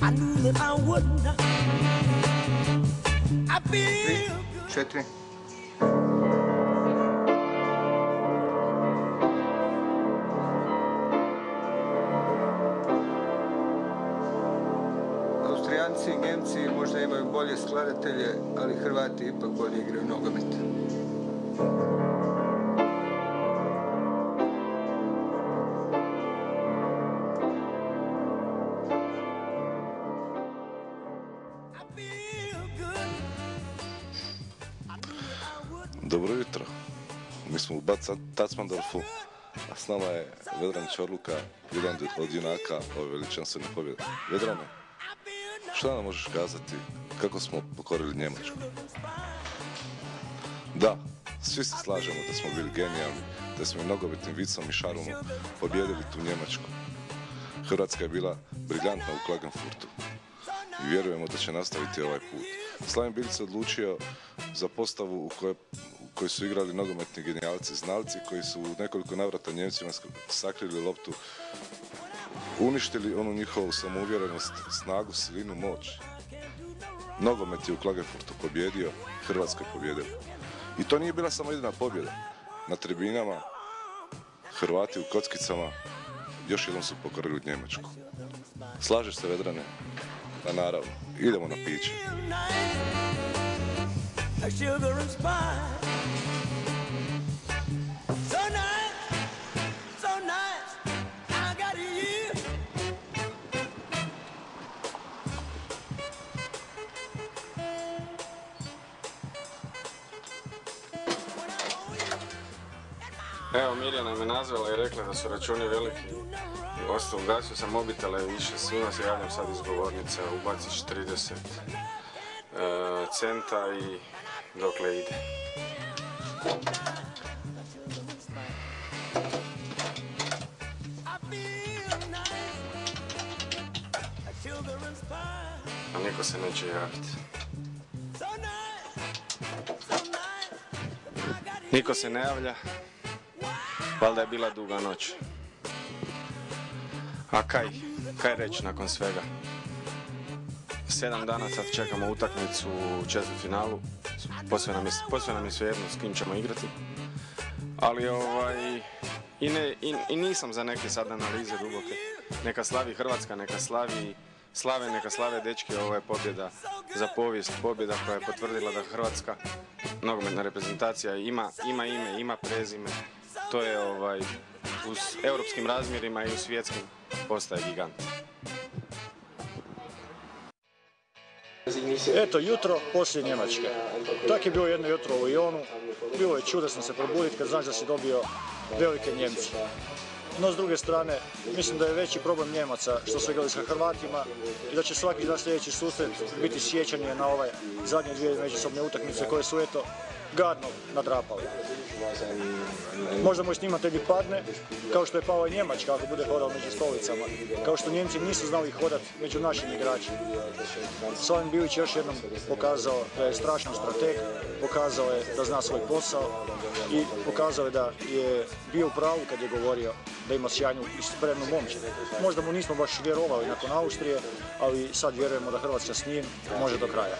3, 4. Austrijanci i Njemci možda imaju bolje skladatelje, ali Hrvati ipak bolje igraju nogomet. Dobro jutro, mi smo u Bad Tatzmandorfu, a s nama je Vedran Čorluka, jedan od junaka ove veličanstvene pobjede. Vedrane, šta nam možeš kazati kako smo pokorili Njemačku? Da, svi se slažemo da smo bili genijalni, da smo i nogometnim vicom i šarmom pobjedili tu Njemačku. Hrvatska je bila briljantna u Klagenfurtu i vjerujemo da će nastaviti ovaj put. Slaven Bilic se odlučio za postavu u kojoj su igrali nogometni genijalci, znalci koji su u nekoliko navrata Njemcima sakrili loptu, uništili onu njihovu samouvjerenost, snagu, silinu, moć. Nogomet je u Klagenfurtu pobjedio, Hrvatska je pobjedila. I to nije bila samo jedina pobjeda. Na tribinama, Hrvati u kockicama još jednom su pokorili Njemačku. Slažeš se, Vedrane? Pa naravno, idemo na piće. Evo, Mirjana me nazvala i rekla da su računi veliki. Ugasio sam mobitele i više svima se javljam sad iz govornice, ubaciš 30 centa i dokle ide. A niko se neće javiti. Niko se ne javlja. Valjda je bila duga noć. A kaj reći nakon svega? 7 dana sad čekamo utakmicu u četvrtfinalu. Posve nam je svejedno s kim ćemo igrati. Ali i nisam za neke sad analize duboke. Neka slavi Hrvatska, neka slave dečki, ovo je pobjeda za povijest, pobjeda koja je potvrdila da Hrvatska nogometna reprezentacija ima ime, ima prezime. To je u europskim razmjerima i u svjetskim postaje gigant. Eto, jutro poslije Njemačke. Tak je bilo jedno jutro u Lyonu. Bilo je čudesno se probuditi kad znaš da si dobio velike Njemce. No, s druge strane, mislim da je veći problem Njemaca što su igrali sa Hrvatima i da će svaki dan sljedeći susret biti sjećanje na ove zadnje dvije međusobne utakmice koje su, eto, gadno nadrapali. Možda moj snimatelj padne, kao što je pao i Njemačka ako bude hodao među stolicama, kao što Njemci nisu znali hodati među našim igračima. Slaven Bilic još jednom pokazao da je strašan strateg, pokazao je da zna svoj posao i pokazao je da je bio u pravu kad je govorio da ima sjajnu i spremnu momčad. Možda mu nismo baš vjerovali nakon Austrije, ali sad vjerujemo da Hrvatska s njim može do kraja.